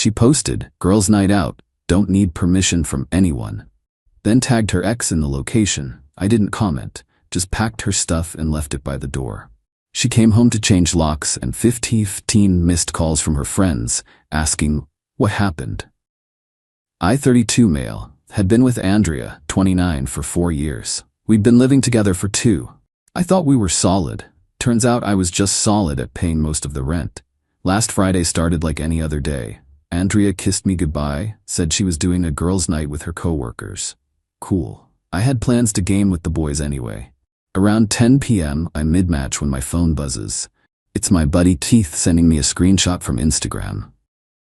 She posted, "Girls' night out, don't need permission from anyone." Then tagged her ex in the location. I didn't comment, just packed her stuff and left it by the door. She came home to change locks and 15 missed calls from her friends, asking, what happened? I, 32 male, had been with Andrea, 29, for 4 years. We'd been living together for 2. I thought we were solid. Turns out I was just solid at paying most of the rent. Last Friday started like any other day. Andrea kissed me goodbye, said she was doing a girls' night with her coworkers. Cool. I had plans to game with the boys anyway. Around 10 p.m., I mid-match when my phone buzzes. It's my buddy Keith sending me a screenshot from Instagram.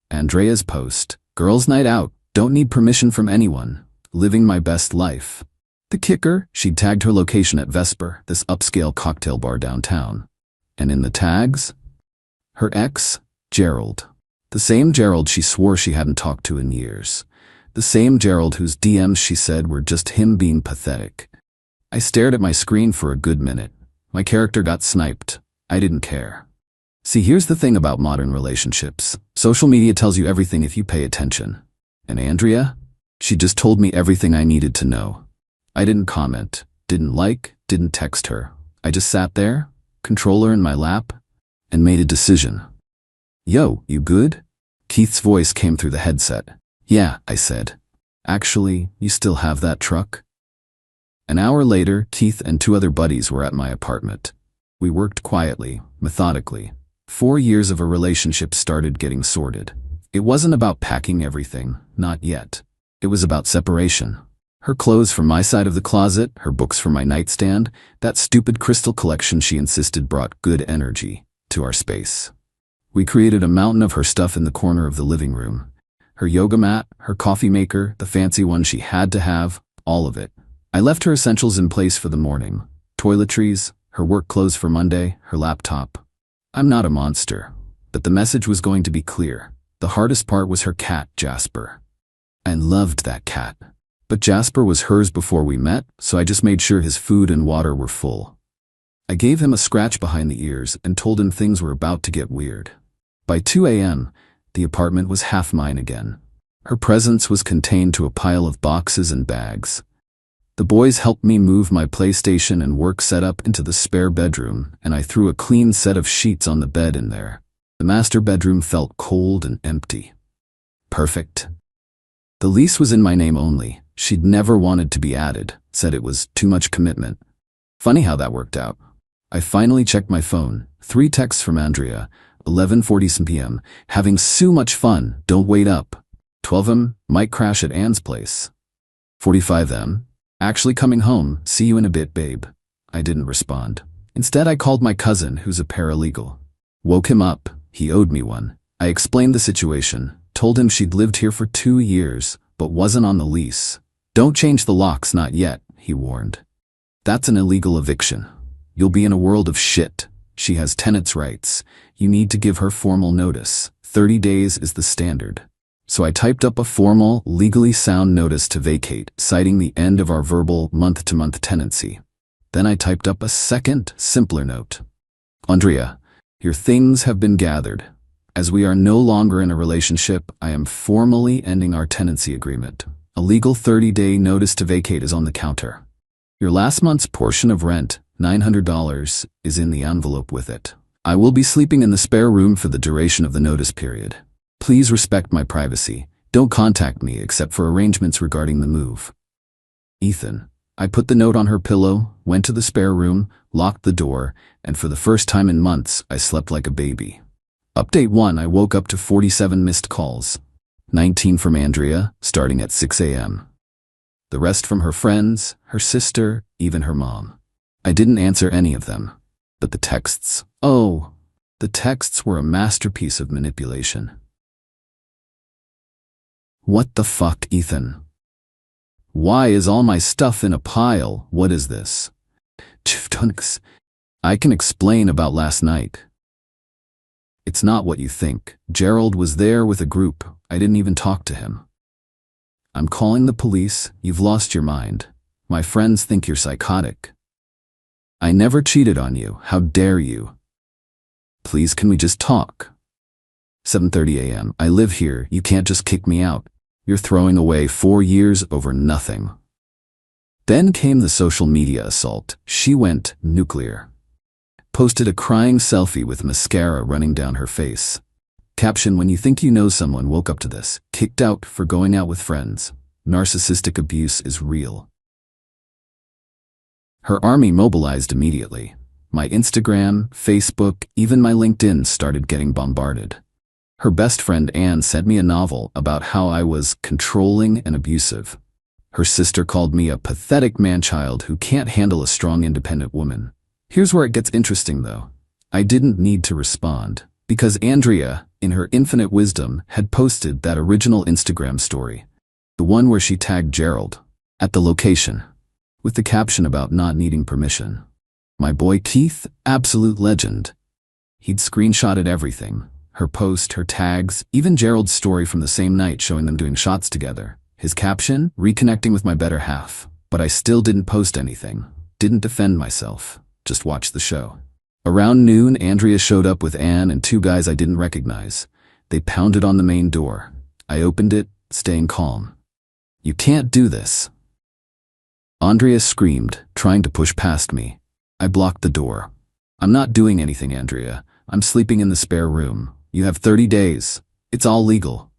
Andrea's post, "Girls' night out, don't need permission from anyone. Living my best life." The kicker, she'd tagged her location at Vesper, this upscale cocktail bar downtown. And in the tags, her ex, Gerald. The same Gerald she swore she hadn't talked to in years. The same Gerald whose DMs she said were just him being pathetic. I stared at my screen for a good minute. My character got sniped. I didn't care. See, here's the thing about modern relationships. Social media tells you everything if you pay attention. And Andrea? She just told me everything I needed to know. I didn't comment, didn't like, didn't text her. I just sat there, controller in my lap, and made a decision. "Yo, you good?" Keith's voice came through the headset. "Yeah," I said. "Actually, you still have that truck?" An hour later, Keith and 2 other buddies were at my apartment. We worked quietly, methodically. 4 years of a relationship started getting sorted. It wasn't about packing everything, not yet. It was about separation. Her clothes from my side of the closet, her books from my nightstand, that stupid crystal collection she insisted brought good energy to our space. We created a mountain of her stuff in the corner of the living room. Her yoga mat, her coffee maker, the fancy one she had to have, all of it. I left her essentials in place for the morning. Toiletries, her work clothes for Monday, her laptop. I'm not a monster, but the message was going to be clear. The hardest part was her cat, Jasper. I loved that cat. But Jasper was hers before we met, so I just made sure his food and water were full. I gave him a scratch behind the ears and told him things were about to get weird. By 2 a.m., the apartment was half mine again. Her presence was contained to a pile of boxes and bags. The boys helped me move my PlayStation and work setup into the spare bedroom, and I threw a clean set of sheets on the bed in there. The master bedroom felt cold and empty. Perfect. The lease was in my name only. She'd never wanted to be added, said it was too much commitment. Funny how that worked out. I finally checked my phone. 3 texts from Andrea, 11:40 p.m. Having so much fun, don't wait up. 12 m, might crash at Anne's place. 45 m, actually coming home, see you in a bit, babe. I didn't respond. Instead, I called my cousin, who's a paralegal. Woke him up, he owed me one. I explained the situation, told him she'd lived here for 2 years, but wasn't on the lease. Don't change the locks, not yet, he warned. That's an illegal eviction. You'll be in a world of shit. She has tenants' rights. You need to give her formal notice. 30 days is the standard. So I typed up a formal, legally sound notice to vacate, citing the end of our verbal month-to-month tenancy. Then I typed up a second, simpler note. Andrea, your things have been gathered. As we are no longer in a relationship, I am formally ending our tenancy agreement. A legal 30-day notice to vacate is on the counter. Your last month's portion of rent, $900, is in the envelope with it. I will be sleeping in the spare room for the duration of the notice period. Please respect my privacy. Don't contact me except for arrangements regarding the move. Ethan. I put the note on her pillow, went to the spare room, locked the door, and for the first time in months, I slept like a baby. Update 1, I woke up to 47 missed calls. 19 from Andrea, starting at 6 a.m. The rest from her friends, her sister, even her mom. I didn't answer any of them. But the texts, oh, the texts were a masterpiece of manipulation. What the fuck, Ethan? Why is all my stuff in a pile? What is this? I can explain about last night. It's not what you think. Gerald was there with a group. I didn't even talk to him. I'm calling the police. You've lost your mind. My friends think you're psychotic. I never cheated on you. How dare you? Please, can we just talk? 7:30 a.m. I live here. You can't just kick me out. You're throwing away 4 years over nothing. Then came the social media assault. She went nuclear. Posted a crying selfie with mascara running down her face. Caption: when you think you know someone woke up to this. Kicked out for going out with friends. Narcissistic abuse is real. Her army mobilized immediately. My Instagram, Facebook, even my LinkedIn started getting bombarded. Her best friend Anne sent me a novel about how I was controlling and abusive. Her sister called me a pathetic man-child who can't handle a strong, independent woman. Here's where it gets interesting, though. I didn't need to respond, because Andrea, in her infinite wisdom, had posted that original Instagram story, the one where she tagged Gerald, at the location, with the caption about not needing permission. My boy Keith, absolute legend. He'd screenshotted everything. Her post, her tags, even Gerald's story from the same night showing them doing shots together. His caption, reconnecting with my better half. But I still didn't post anything. Didn't defend myself. Just watched the show. Around noon, Andrea showed up with Anne and 2 guys I didn't recognize. They pounded on the main door. I opened it, staying calm. You can't do this. Andrea screamed, trying to push past me. I blocked the door. I'm not doing anything, Andrea. I'm sleeping in the spare room. You have 30 days. It's all legal.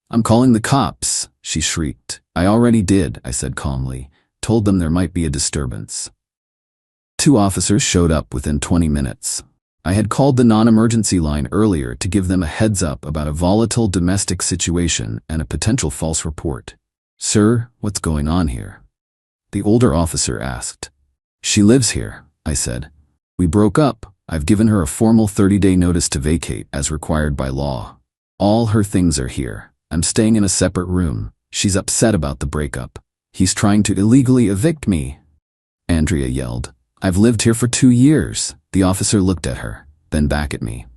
I'm calling the cops, she shrieked. I already did, I said calmly. Told them there might be a disturbance. 2 officers showed up within 20 minutes. I had called the non-emergency line earlier to give them a heads up about a volatile domestic situation and a potential false report. Sir, what's going on here? The older officer asked. She lives here, I said. We broke up. I've given her a formal 30-day notice to vacate as required by law. All her things are here. I'm staying in a separate room. She's upset about the breakup. He's trying to illegally evict me. Andrea yelled. I've lived here for 2 years. The officer looked at her, then back at me.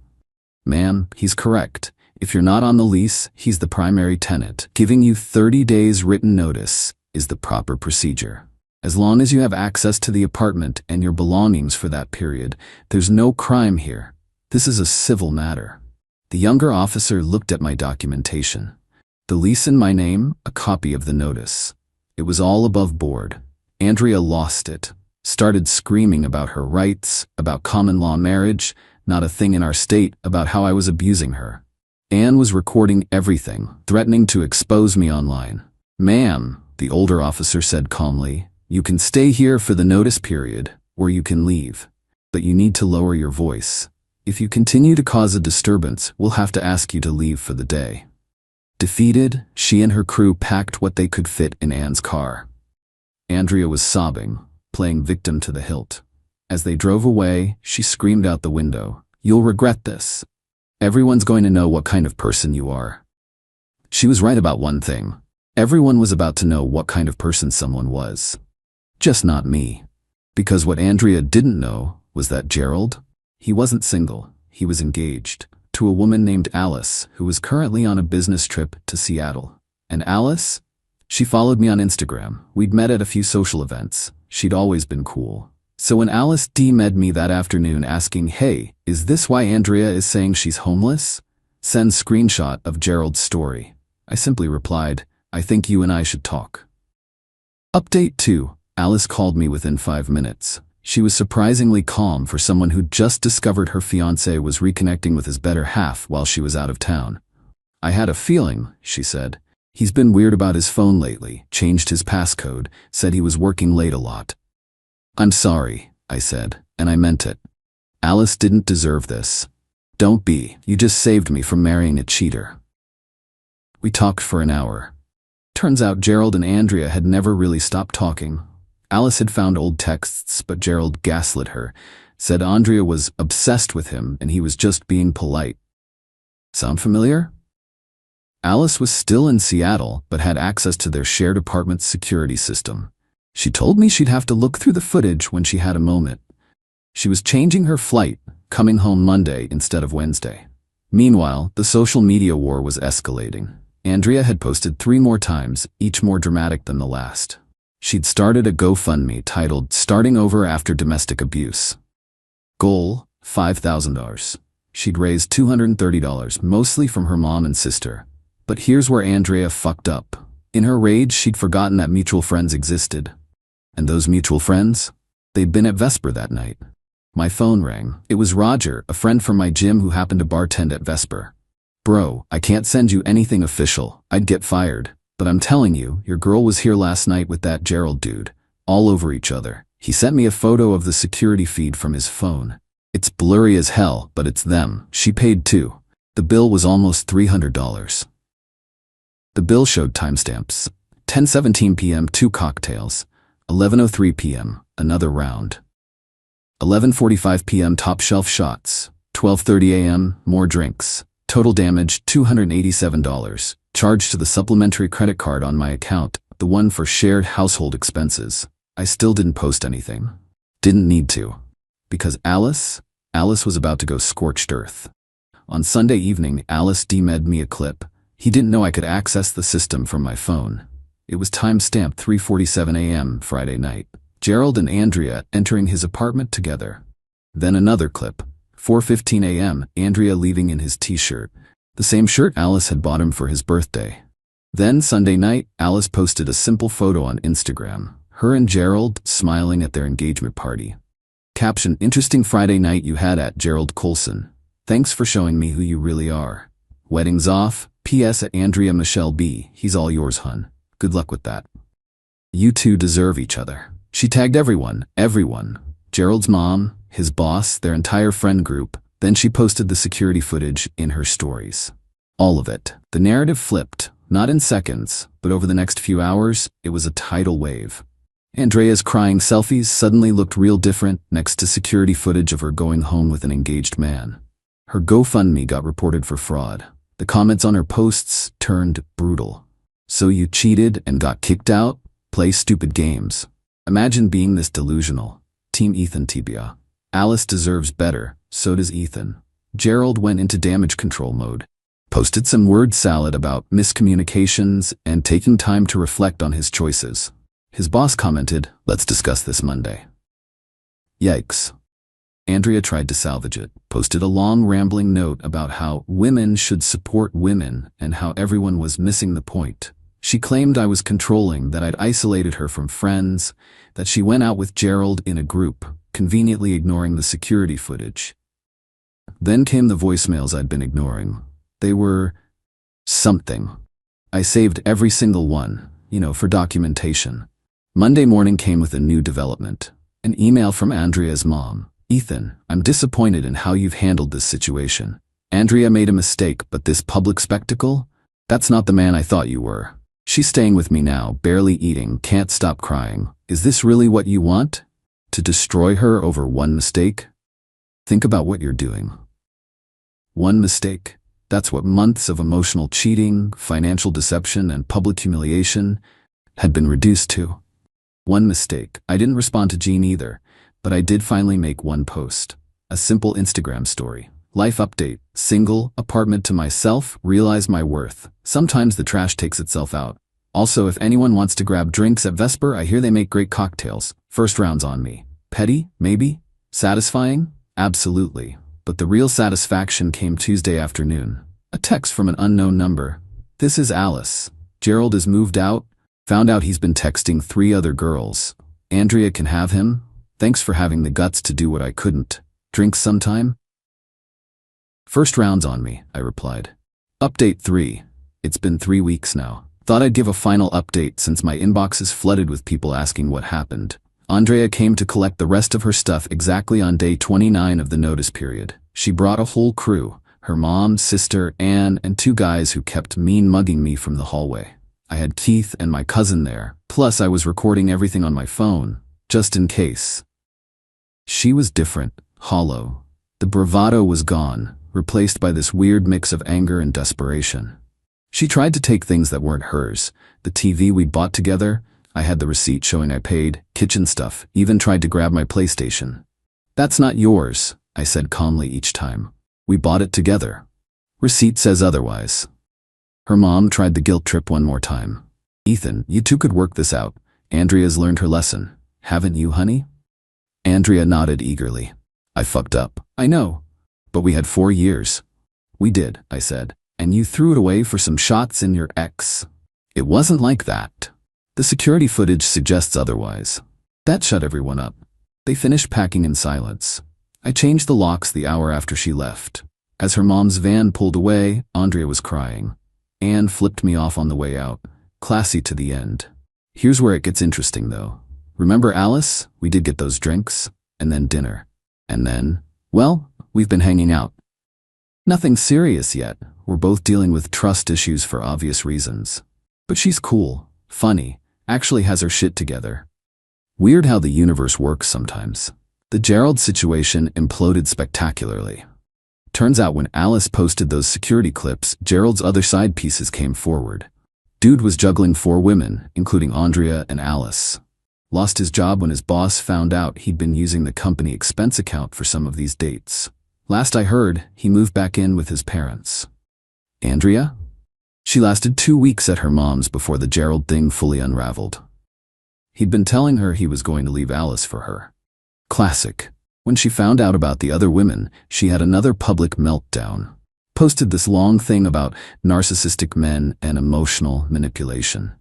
Ma'am, he's correct. If you're not on the lease, he's the primary tenant. Giving you 30 days written notice is the proper procedure. As long as you have access to the apartment and your belongings for that period, there's no crime here. This is a civil matter. The younger officer looked at my documentation. The lease in my name, a copy of the notice. It was all above board. Andrea lost it. Started screaming about her rights, about common law marriage, not a thing in our state, about how I was abusing her. Anne was recording everything, threatening to expose me online. Ma'am, the older officer said calmly, you can stay here for the notice period, or you can leave. But you need to lower your voice. If you continue to cause a disturbance, we'll have to ask you to leave for the day. Defeated, she and her crew packed what they could fit in Anne's car. Andrea was sobbing, playing victim to the hilt. As they drove away, she screamed out the window, "You'll regret this. Everyone's going to know what kind of person you are." She was right about one thing. Everyone was about to know what kind of person someone was. Just not me. Because what Andrea didn't know was that Gerald, he wasn't single, he was engaged to a woman named Alice who was currently on a business trip to Seattle. And Alice? She followed me on Instagram. We'd met at a few social events. She'd always been cool. So when Alice DM'd me that afternoon asking, "Hey, is this why Andrea is saying she's homeless?" Send screenshot of Gerald's story. I simply replied, "I think you and I should talk." Update 2. Alice called me within 5 minutes. She was surprisingly calm for someone who'd just discovered her fiancé was reconnecting with his better half while she was out of town. "I had a feeling," she said. "He's been weird about his phone lately, changed his passcode, said he was working late a lot." "I'm sorry," I said, and I meant it. Alice didn't deserve this. "Don't be. You just saved me from marrying a cheater." We talked for an hour. Turns out Gerald and Andrea had never really stopped talking. Alice had found old texts, but Gerald gaslit her, said Andrea was obsessed with him and he was just being polite. Sound familiar? Alice was still in Seattle, but had access to their shared apartment's security system. She told me she'd have to look through the footage when she had a moment. She was changing her flight, coming home Monday instead of Wednesday. Meanwhile, the social media war was escalating. Andrea had posted 3 more times, each more dramatic than the last. She'd started a GoFundMe titled "Starting Over After Domestic Abuse." Goal, $5,000. She'd raised $230, mostly from her mom and sister. But here's where Andrea fucked up. In her rage, she'd forgotten that mutual friends existed. And those mutual friends? They'd been at Vesper that night. My phone rang. It was Roger, a friend from my gym who happened to bartend at Vesper. Bro, I can't send you anything official. I'd get fired. But I'm telling you, your girl was here last night with that Gerald dude. All over each other. He sent me a photo of the security feed from his phone. It's blurry as hell, but it's them. She paid too. The bill was almost $300. The bill showed timestamps. 10:17 p.m. 2 cocktails. 11:03 p.m. another round. 11:45 p.m. top shelf shots. 12:30 a.m. more drinks. Total damage $287. Charged to the supplementary credit card on my account, the one for shared household expenses. I still didn't post anything. Didn't need to. Because Alice was about to go scorched earth. On Sunday evening, Alice DM'd me a clip. He didn't know I could access the system from my phone. It was time-stamped 3:47 a.m. Friday night. Gerald and Andrea entering his apartment together. Then another clip. 4:15 a.m. Andrea leaving in his t-shirt. The same shirt Alice had bought him for his birthday. Then Sunday night, Alice posted a simple photo on Instagram. Her and Gerald smiling at their engagement party. Caption: interesting Friday night you had at Gerald Colson. Thanks for showing me who you really are. Wedding's off. P.S. at Andrea Michelle B. He's all yours, hun. Good luck with that. You two deserve each other. She tagged everyone. Gerald's mom, his boss, their entire friend group. Then she posted the security footage in her stories. All of it. The narrative flipped, not in seconds, but over the next few hours, it was a tidal wave. Andrea's crying selfies suddenly looked real different next to security footage of her going home with an engaged man. Her GoFundMe got reported for fraud. The comments on her posts turned brutal. So you cheated and got kicked out? Play stupid games. Imagine being this delusional. Team Ethan Tibia. Alice deserves better, so does Ethan. Gerald went into damage control mode. Posted some word salad about miscommunications and taking time to reflect on his choices. His boss commented, "Let's discuss this Monday." Yikes. Andrea tried to salvage it, posted a long rambling note about how women should support women and how everyone was missing the point. She claimed I was controlling, that I'd isolated her from friends, that she went out with Gerald in a group, conveniently ignoring the security footage. Then came the voicemails I'd been ignoring. They were something. I saved every single one, for documentation. Monday morning came with a new development. An email from Andrea's mom. "Ethan, I'm disappointed in how you've handled this situation. Andrea made a mistake, but this public spectacle? That's not the man I thought you were. She's staying with me now, barely eating, can't stop crying. Is this really what you want? To destroy her over one mistake? Think about what you're doing." One mistake? That's what months of emotional cheating, financial deception, and public humiliation had been reduced to. One mistake. I didn't respond to Jean either, but I did finally make one post. A simple Instagram story. Life update. Single, apartment to myself, realize my worth. Sometimes the trash takes itself out. Also, if anyone wants to grab drinks at Vesper, I hear they make great cocktails. First round's on me. Petty? Maybe? Satisfying? Absolutely. But the real satisfaction came Tuesday afternoon. A text from an unknown number. "This is Alice. Gerald is moved out. Found out he's been texting 3 other girls. Andrea can have him. Thanks for having the guts to do what I couldn't. Drinks sometime?" "First round's on me," I replied. Update 3. It's been 3 weeks now. Thought I'd give a final update since my inbox is flooded with people asking what happened. Andrea came to collect the rest of her stuff exactly on day 29 of the notice period. She brought a whole crew. Her mom, sister, Anne, and 2 guys who kept mean mugging me from the hallway. I had Keith and my cousin there, plus I was recording everything on my phone, just in case. She was different, hollow. The bravado was gone, replaced by this weird mix of anger and desperation. She tried to take things that weren't hers. The TV we bought together, I had the receipt showing I paid, kitchen stuff, even tried to grab my PlayStation. "That's not yours," I said calmly each time. "We bought it together. Receipt says otherwise." Her mom tried the guilt trip one more time. "Ethan, you two could work this out. Andrea's learned her lesson. Haven't you, honey?" Andrea nodded eagerly. "I fucked up. I know. But we had 4 years. We did, I said. And you threw it away for some shots in your ex. It wasn't like that. The security footage suggests otherwise. That shut everyone up. They finished packing in silence. I changed the locks the hour after she left. As her mom's van pulled away, Andrea was crying. Anne flipped me off on the way out. Classy to the end. Here's where it gets interesting, though. Remember Alice? We did get those drinks. And then dinner. And then, well, we've been hanging out. Nothing serious yet. We're both dealing with trust issues for obvious reasons. But she's cool, funny, actually has her shit together. Weird how the universe works sometimes. The Gerald situation imploded spectacularly. Turns out when Alice posted those security clips, Gerald's other side pieces came forward. Dude was juggling 4 women, including Andrea and Alice. Lost his job when his boss found out he'd been using the company expense account for some of these dates. Last I heard, he moved back in with his parents. Andrea? She lasted 2 weeks at her mom's before the Gerald thing fully unraveled. He'd been telling her he was going to leave Alice for her. Classic. When she found out about the other women, she had another public meltdown. Posted this long thing about narcissistic men and emotional manipulation.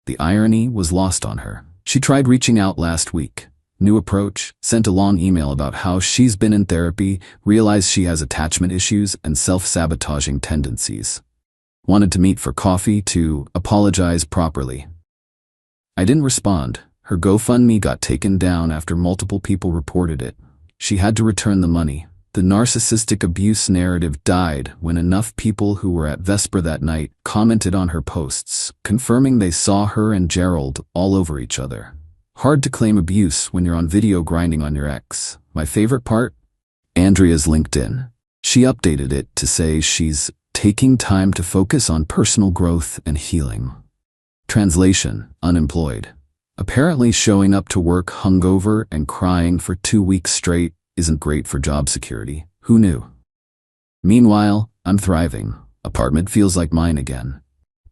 The irony was lost on her. She tried reaching out last week. New approach, sent a long email about how she's been in therapy, realized she has attachment issues and self-sabotaging tendencies. Wanted to meet for coffee to apologize properly. I didn't respond. Her GoFundMe got taken down after multiple people reported it. She had to return the money. The narcissistic abuse narrative died when enough people who were at Vesper that night commented on her posts, confirming they saw her and Gerald all over each other. Hard to claim abuse when you're on video grinding on your ex. My favorite part? Andrea's LinkedIn. She updated it to say she's taking time to focus on personal growth and healing. Translation: unemployed. Apparently showing up to work hungover and crying for 2 weeks straight isn't great for job security. Who knew? Meanwhile, I'm thriving. Apartment feels like mine again.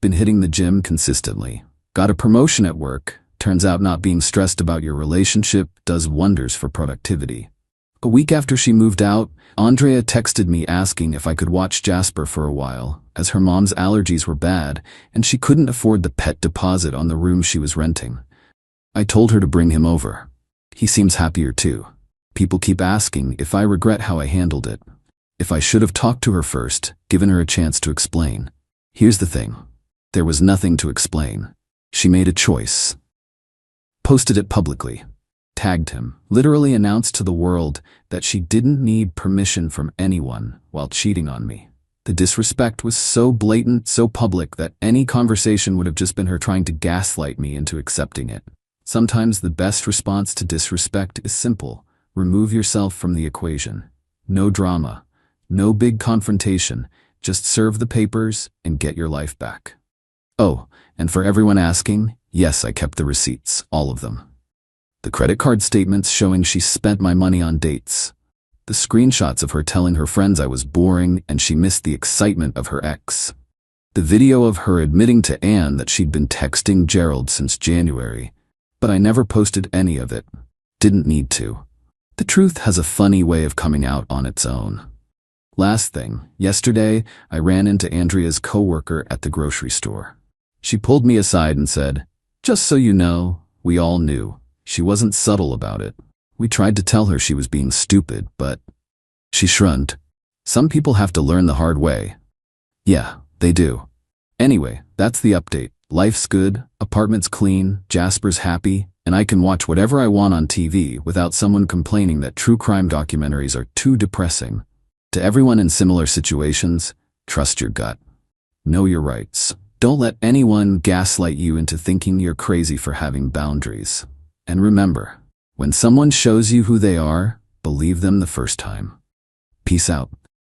Been hitting the gym consistently. Got a promotion at work. Turns out not being stressed about your relationship does wonders for productivity. A week after she moved out, Andrea texted me asking if I could watch Jasper for a while, as her mom's allergies were bad and she couldn't afford the pet deposit on the room she was renting. I told her to bring him over. He seems happier too. People keep asking if I regret how I handled it. If I should have talked to her first, given her a chance to explain. Here's the thing. There was nothing to explain. She made a choice. Posted it publicly. Tagged him. Literally announced to the world that she didn't need permission from anyone while cheating on me. The disrespect was so blatant, so public, that any conversation would have just been her trying to gaslight me into accepting it. Sometimes the best response to disrespect is simple. Remove yourself from the equation. No drama. No big confrontation. Just serve the papers and get your life back. Oh, and for everyone asking, yes, I kept the receipts, all of them. The credit card statements showing she spent my money on dates. The screenshots of her telling her friends I was boring and she missed the excitement of her ex. The video of her admitting to Anne that she'd been texting Gerald since January, but I never posted any of it. Didn't need to. The truth has a funny way of coming out on its own. Last thing, yesterday I ran into Andrea's coworker at the grocery store. She pulled me aside and said, "Just so you know, we all knew." She wasn't subtle about it. We tried to tell her she was being stupid, but she shrugged. Some people have to learn the hard way. Yeah, they do. Anyway, that's the update. Life's good, apartment's clean, Jasper's happy, and I can watch whatever I want on TV without someone complaining that true crime documentaries are too depressing. To everyone in similar situations, trust your gut. Know your rights. Don't let anyone gaslight you into thinking you're crazy for having boundaries. And remember, when someone shows you who they are, believe them the first time. Peace out.